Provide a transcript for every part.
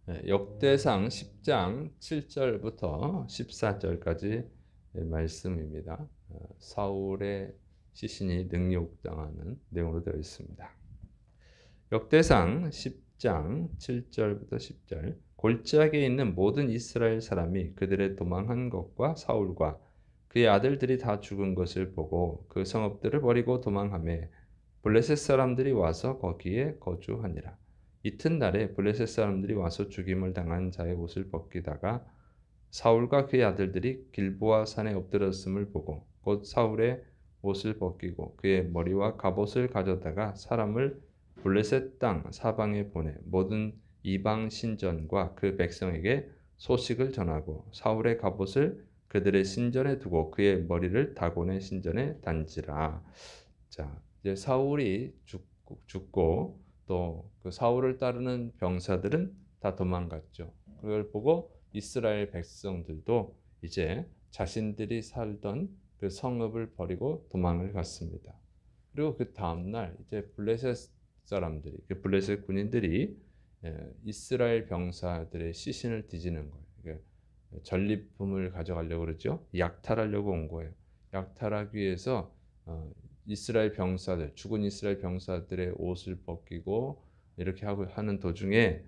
역대상 10장 7절부터 14절까지 말씀입니다. 사울의 시신이 능욕당하는 내용으로 되어 있습니다. 역대상 10장 7절부터 10절. 골짜기에 있는 모든 이스라엘 사람이 그들의 도망한 것과 사울과 그의 아들들이 다 죽은 것을 보고 그 성읍들을 버리고 도망하매 블레셋 사람들이 와서 거기에 거주하니라. 이튿날에 블레셋 사람들이 와서 죽임을 당한 자의 옷을 벗기다가 사울과 그의 아들들이 길보아 산에 엎드렸음을 보고 곧 사울의 옷을 벗기고 그의 머리와 갑옷을 가져다가 사람을 블레셋 땅 사방에 보내 모든 이방 신전과 그 백성에게 소식을 전하고 사울의 갑옷을 그들의 신전에 두고 그의 머리를 다곤의 신전에 단지라. 자, 이제 사울이 죽고 또 그 사울을 따르는 병사들은 다 도망갔죠. 그걸 보고 이스라엘 백성들도 이제 자신들이 살던 그 성읍을 버리고 도망을 갔습니다. 그리고 그 다음 날 이제 블레셋 사람들이, 그 블레셋 군인들이 이스라엘 병사들의 시신을 뒤지는 거예요. 전리품을 가져가려고 그러죠. 약탈하려고 온 거예요. 약탈하기 위해서 이스라엘 병사들, 죽은 이스라엘 병사들의 옷을 벗기고 이렇게 하고 하는 도중에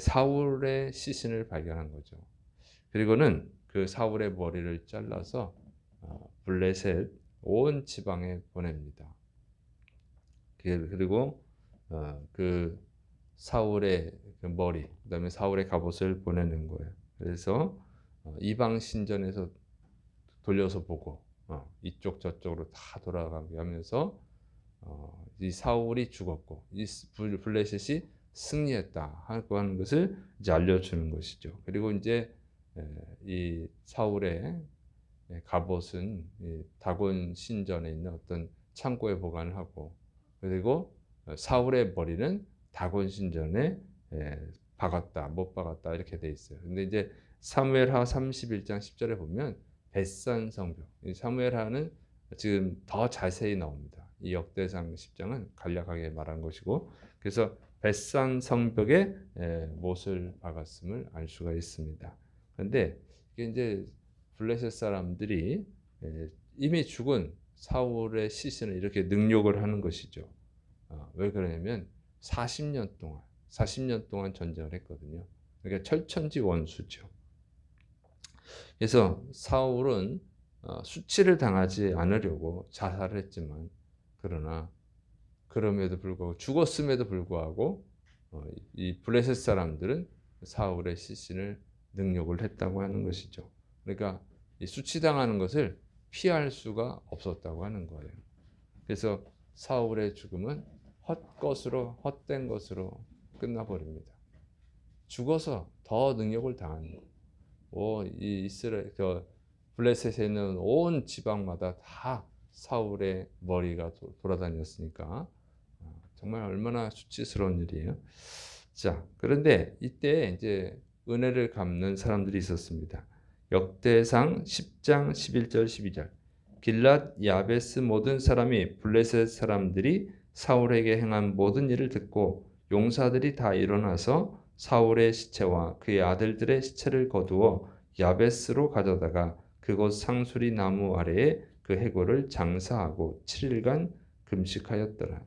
사울의 시신을 발견한 거죠. 그리고는 그 사울의 머리를 잘라서 블레셋 온 지방에 보냅니다. 그리고 그 사울의 그 머리, 그다음에 사울의 갑옷을 보내는 거예요. 그래서 이방 신전에서 돌려서 보고 이쪽 저쪽으로 다 돌아가게 하면서 이 사울이 죽었고 이 블레셋이 승리했다 하고 하는 것을 이제 알려주는 것이죠. 그리고 이제 이 사울의 갑옷은 다곤 신전에 있는 어떤 창고에 보관을 하고 그리고 사울의 머리는 다곤 신전에 박았다, 못 박았다 이렇게 돼 있어요. 근데 이제 사무엘하 31장 10절에 보면 벳산 성벽, 이 사무엘하는 지금 더 자세히 나옵니다. 이 역대상 10장은 간략하게 말한 것이고, 그래서 벳산 성벽에 못을 박았음을 알 수가 있습니다. 그런데 이게 이제 블레셋 사람들이 이미 죽은 사울의 시신을 이렇게 능욕을 하는 것이죠. 왜 그러냐면 40년 동안 전쟁을 했거든요. 그러니까 철천지 원수죠. 그래서 사울은 수치를 당하지 않으려고 자살을 했지만 그러나 그럼에도 불구하고 죽었음에도 불구하고 이 블레셋 사람들은 사울의 시신을 능욕을 했다고 하는 것이죠. 그러니까 이 수치당하는 것을 피할 수가 없었다고 하는 거예요. 그래서 사울의 죽음은 헛된 것으로 끝나버립니다. 죽어서 더 능욕을 당하는 이 이스라엘 블레셋에 있는 온 지방마다 다 사울의 머리가 돌아다녔으니까 정말 얼마나 수치스러운 일이에요. 자, 그런데 이때 이제 은혜를 갚는 사람들이 있었습니다. 역대상 10장 11절 12절. 길랏 야베스 모든 사람이 블레셋 사람들이 사울에게 행한 모든 일을 듣고 용사들이 다 일어나서 사울의 시체와 그의 아들들의 시체를 거두어 야베스로 가져다가 그곳 상수리 나무 아래에 그 해골을 장사하고 7일간 금식하였더라.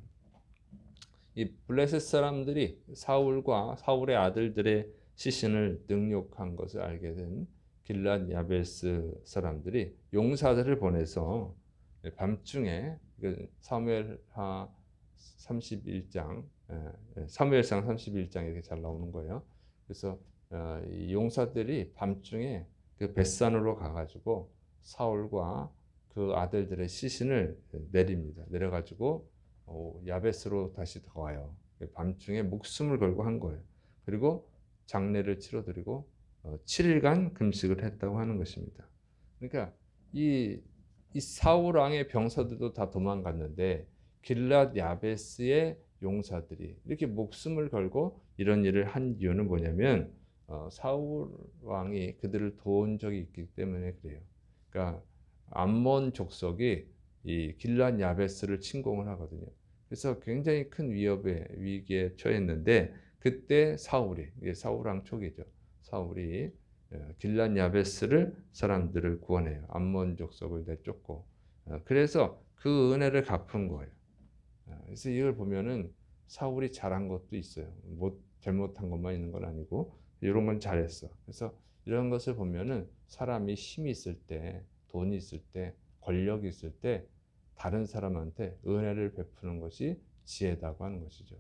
이 블레셋 사람들이 사울과 사울의 아들들의 시신을 능욕한 것을 알게 된 길랏 야베스 사람들이 용사들을 보내서 밤중에 사무엘하 31장, 사무엘상 31장 이렇게 잘 나오는 거예요. 그래서 이 용사들이 밤중에 그 벳산으로 가가지고 사울과 그 아들들의 시신을 내립니다. 내려가지고 야베스로 다시 와요. 밤중에 목숨을 걸고 한 거예요. 그리고 장례를 치러드리고 7일간 금식을 했다고 하는 것입니다. 그러니까 이 사울 왕의 병사들도 다 도망갔는데 길랏 야베스의 용사들이 이렇게 목숨을 걸고 이런 일을 한 이유는 뭐냐면 사울 왕이 그들을 도운 적이 있기 때문에 그래요. 그러니까 암몬 족속이 이 길랏 야베스를 침공을 하거든요. 그래서 굉장히 큰 위기에 처했는데 그때 사울이, 이게 사울 왕 초기죠. 사울이 길랏 야베스를 사람들을 구원해요. 암몬 족속을 내쫓고. 그래서 그 은혜를 갚은 거예요. 그래서 이걸 보면은 사울이 잘한 것도 있어요. 잘못한 것만 있는 건 아니고 이런 건 잘했어. 그래서 이런 것을 보면은 사람이 힘이 있을 때, 돈이 있을 때, 권력이 있을 때 다른 사람한테 은혜를 베푸는 것이 지혜다고 하는 것이죠.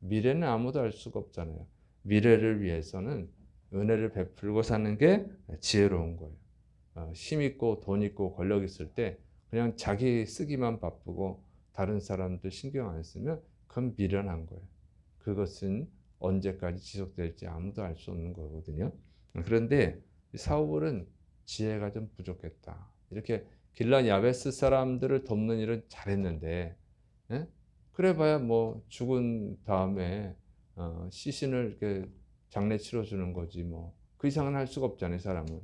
미래는 아무도 알 수가 없잖아요. 미래를 위해서는 은혜를 베풀고 사는 게 지혜로운 거예요. 힘 있고 돈 있고 권력 있을 때 그냥 자기 쓰기만 바쁘고 다른 사람들 신경 안 쓰면 그건 미련한 거예요. 그것은 언제까지 지속될지 아무도 알 수 없는 거거든요. 그런데 사울은 지혜가 좀 부족했다. 이렇게 길랏 야베스 사람들을 돕는 일은 잘했는데, 예? 그래봐야 뭐 죽은 다음에 시신을 이렇게 장례 치러주는 거지 뭐 그 이상은 할 수가 없잖아요. 사람은.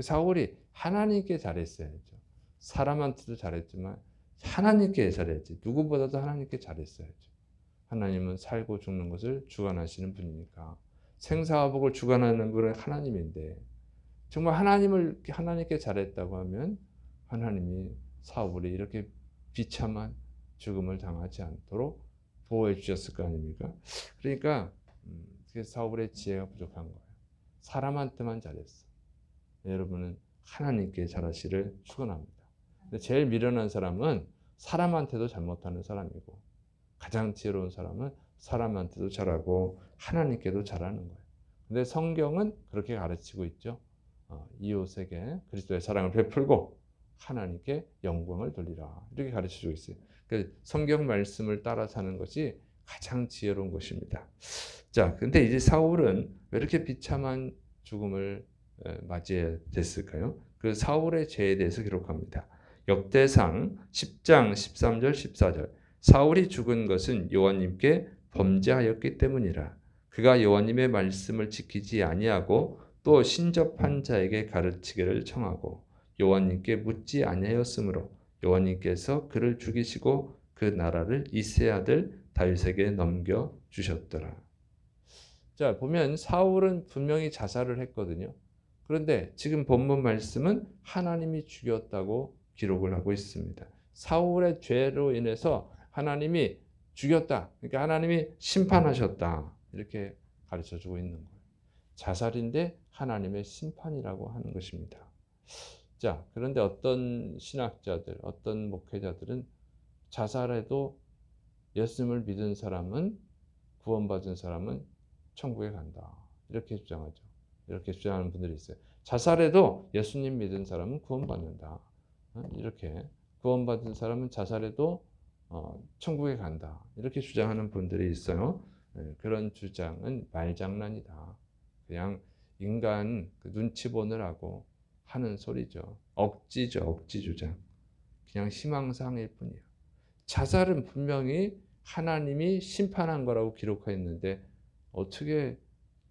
사울이 하나님께 잘했어야죠. 사람한테도 잘했지만 하나님께 잘했지. 누구보다도 하나님께 잘했어야죠. 하나님은 살고 죽는 것을 주관하시는 분이니까. 생사화복을 주관하는 분은 하나님인데 정말 하나님께 잘했다고 하면 하나님이 사울이 이렇게 비참한 죽음을 당하지 않도록 보호해 주셨을 거 아닙니까? 그러니까 사울의 지혜가 부족한 거예요. 사람한테만 잘했어. 여러분은 하나님께 잘하시를 축원합니다. 근데 제일 미련한 사람은 사람한테도 잘못하는 사람이고 가장 지혜로운 사람은 사람한테도 잘하고 하나님께도 잘하는 거예요. 근데 성경은 그렇게 가르치고 있죠. 이웃에게 그리스도의 사랑을 베풀고 하나님께 영광을 돌리라. 이렇게 가르쳐주고 있어요. 그러니까 성경 말씀을 따라 사는 것이 가장 지혜로운 것입니다. 자, 근데 이제 사울은 왜 이렇게 비참한 죽음을 맞이해야 됐을까요? 그 사울의 죄에 대해서 기록합니다. 역대상 10장 13절 14절 사울이 죽은 것은 여호와님께 범죄하였기 때문이라. 그가 여호와님의 말씀을 지키지 아니하고 또 신접한 자에게 가르치기를 청하고 여호와님께 묻지 아니하였으므로 여호와님께서 그를 죽이시고 그 나라를 이새의 아들 다윗에게 넘겨 주셨더라. 자, 보면 사울은 분명히 자살을 했거든요. 그런데 지금 본문 말씀은 하나님이 죽였다고 기록을 하고 있습니다. 사울의 죄로 인해서 하나님이 죽였다. 그러니까 하나님이 심판하셨다. 이렇게 가르쳐주고 있는 거예요. 자살인데 하나님의 심판이라고 하는 것입니다. 자, 그런데 어떤 신학자들, 어떤 목회자들은 자살해도 예수님을 믿은 사람은, 구원받은 사람은 천국에 간다. 이렇게 주장하죠. 이렇게 주장하는 분들이 있어요. 자살해도 예수님 믿은 사람은 구원받는다. 이렇게 구원받은 사람은 자살해도 천국에 간다. 이렇게 주장하는 분들이 있어요. 그런 주장은 말장난이다. 그냥 인간 눈치 보느라고 하는 소리죠. 억지죠. 억지 주장. 그냥 희망사항일 뿐이에요. 자살은 분명히 하나님이 심판한 거라고 기록했는데 어떻게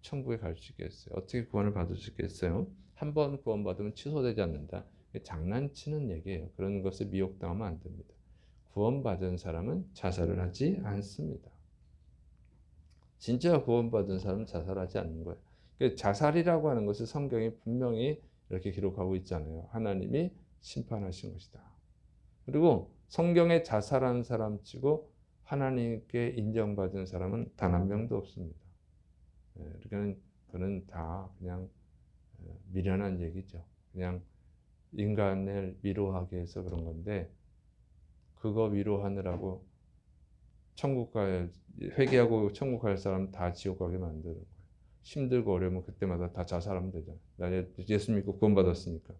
천국에 갈 수 있겠어요? 어떻게 구원을 받을 수 있겠어요? 한 번 구원받으면 취소되지 않는다. 장난치는 얘기예요. 그런 것을 미혹당하면 안 됩니다. 구원받은 사람은 자살을 하지 않습니다. 진짜 구원받은 사람은 자살하지 않는 거예요. 자살이라고 하는 것을 성경이 분명히 이렇게 기록하고 있잖아요. 하나님이 심판하신 것이다. 그리고 성경에 자살한 사람 치고 하나님께 인정받은 사람은 단 한 명도 없습니다. 그러니까 그는 다 그냥 미련한 얘기죠. 그냥 인간을 위로하기 위해서 그런 건데 그거 위로하느라고 회개하고 천국 갈 사람 다 지옥 가게 만드는 거예요. 힘들고 어려우면 그때마다 다 자살하면 되잖아요. 나 예수 믿고 구원받았으니까.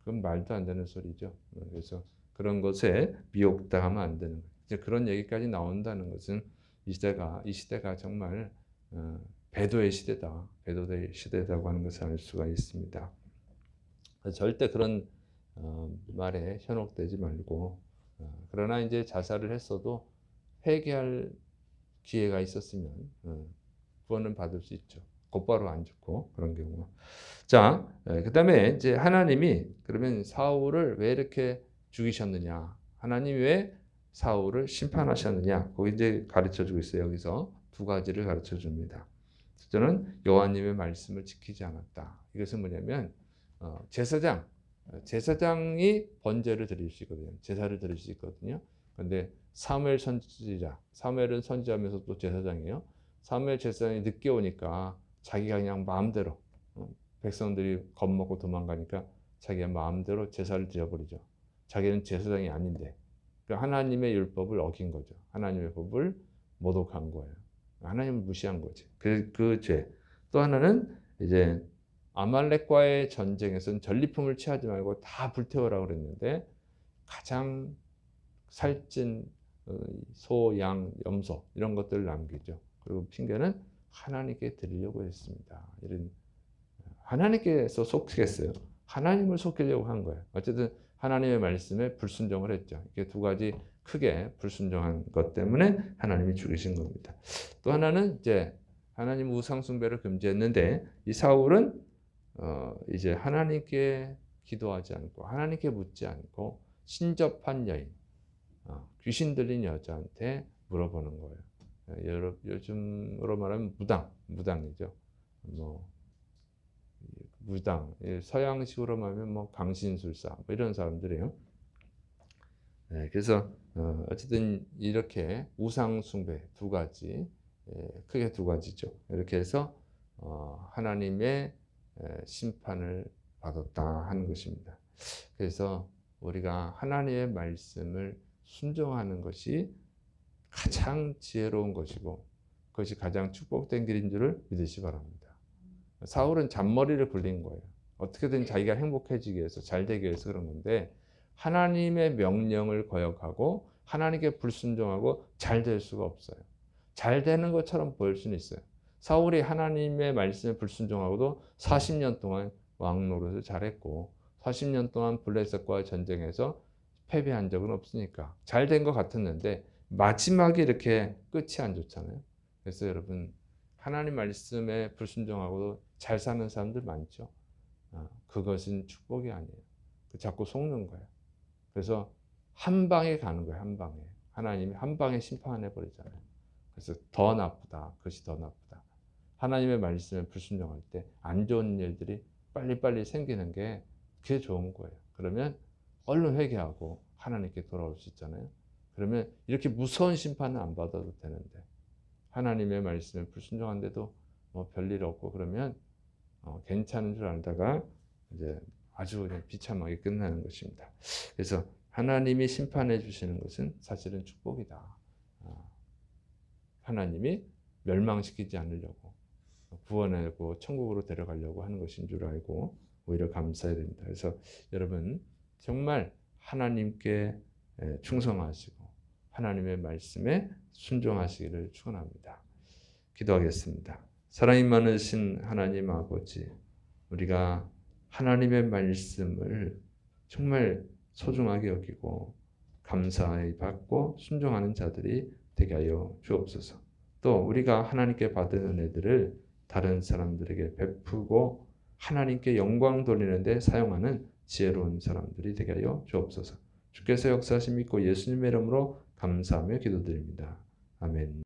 그건 말도 안 되는 소리죠. 그래서 그런 것에 미혹당하면 안 되는 거예요. 이제 그런 얘기까지 나온다는 것은 이 시대가 정말 배도의 시대다. 배도의 시대라고 하는 것을 알 수가 있습니다. 절대 그런 말에 현혹되지 말고 그러나 이제 자살을 했어도 회개할 기회가 있었으면 구원을 받을 수 있죠. 곧바로 안 죽고 그런 경우. 자, 그다음에 이제 하나님이 그러면 사울을 왜 이렇게 죽이셨느냐? 하나님이 왜 사울을 심판하셨느냐? 거기 이제 가르쳐 주고 있어요. 여기서 두 가지를 가르쳐 줍니다. 저는 여호와님의 말씀을 지키지 않았다. 이것은 뭐냐면 제사장이 번제를 드릴 수 있거든요. 제사를 드릴 수 있거든요. 그런데 사무엘 선지자, 사무엘은 선지자면서 또 제사장이에요. 사무엘 제사장이 늦게 오니까 자기가 그냥 마음대로 백성들이 겁먹고 도망가니까 자기가 마음대로 제사를 드려버리죠. 자기는 제사장이 아닌데 그러니까 하나님의 율법을 어긴 거죠. 하나님의 법을 모독한 거예요. 하나님을 무시한 거지. 그 죄. 또 하나는 이제 아말렉과의 전쟁에서는 전리품을 취하지 말고 다 불태우라고 그랬는데 가장 살찐 소, 양, 염소 이런 것들을 남기죠. 그리고 핑계는 하나님께 드리려고 했습니다. 이런 하나님께서 속겠어요. 하나님을 속이려고 한 거예요. 어쨌든 하나님의 말씀에 불순종을 했죠. 이게 두 가지 크게 불순종한 것 때문에 하나님이 죽이신 겁니다. 또 하나는 이제 하나님 우상 숭배를 금지했는데 이 사울은 이제 하나님께 기도하지 않고 하나님께 묻지 않고 신접한 여인, 귀신 들린 여자한테 물어보는 거예요. 요즘으로 말하면 무당이죠. 무당, 서양식으로 말하면 강신술사 뭐 이런 사람들이에요. 네, 그래서 어쨌든 이렇게 우상 숭배 두 가지, 크게 두 가지죠. 이렇게 해서 하나님의 심판을 받았다 하는 것입니다. 그래서 우리가 하나님의 말씀을 순종하는 것이 가장 지혜로운 것이고 그것이 가장 축복된 길인 줄을 믿으시 바랍니다. 사울은 잔머리를 굴린 거예요. 어떻게든 자기가 행복해지기 위해서 잘 되기 위해서 그런 건데 하나님의 명령을 거역하고 하나님께 불순종하고 잘 될 수가 없어요. 잘 되는 것처럼 보일 수는 있어요. 사울이 하나님의 말씀에 불순종하고도 40년 동안 왕 노릇을 잘했고 40년 동안 블레셋과의 전쟁에서 패배한 적은 없으니까 잘 된 것 같았는데 마지막에 이렇게 끝이 안 좋잖아요. 그래서 여러분 하나님 말씀에 불순종하고도 잘 사는 사람들 많죠. 그것은 축복이 아니에요. 자꾸 속는 거예요. 그래서 한 방에 가는 거예요. 한 방에. 하나님이 한 방에 심판해 버리잖아요. 그래서 더 나쁘다. 그것이 더 나쁘다. 하나님의 말씀에 불순종할 때 안 좋은 일들이 빨리빨리 생기는 게 그게 좋은 거예요. 그러면 얼른 회개하고 하나님께 돌아올 수 있잖아요. 그러면 이렇게 무서운 심판은 안 받아도 되는데 하나님의 말씀에 불순종한데도 별일 없고 그러면 괜찮은 줄 알다가 이제 아주 그냥 비참하게 끝나는 것입니다. 그래서 하나님이 심판해 주시는 것은 사실은 축복이다. 하나님이 멸망시키지 않으려고 구원하고 천국으로 데려가려고 하는 것인 줄 알고 오히려 감사해야 됩니다. 그래서 여러분 정말 하나님께 충성하시고 하나님의 말씀에 순종하시기를 축원합니다. 기도하겠습니다. 사랑이 많으신 하나님 아버지, 우리가 하나님의 말씀을 정말 소중하게 여기고 감사히 받고 순종하는 자들이 되게 하여 주옵소서. 또 우리가 하나님께 받은 은혜들을 다른 사람들에게 베푸고 하나님께 영광 돌리는 데 사용하는 지혜로운 사람들이 되게 하여 주옵소서. 주께서 역사하심 믿고 예수님의 이름으로 감사하며 기도드립니다. 아멘.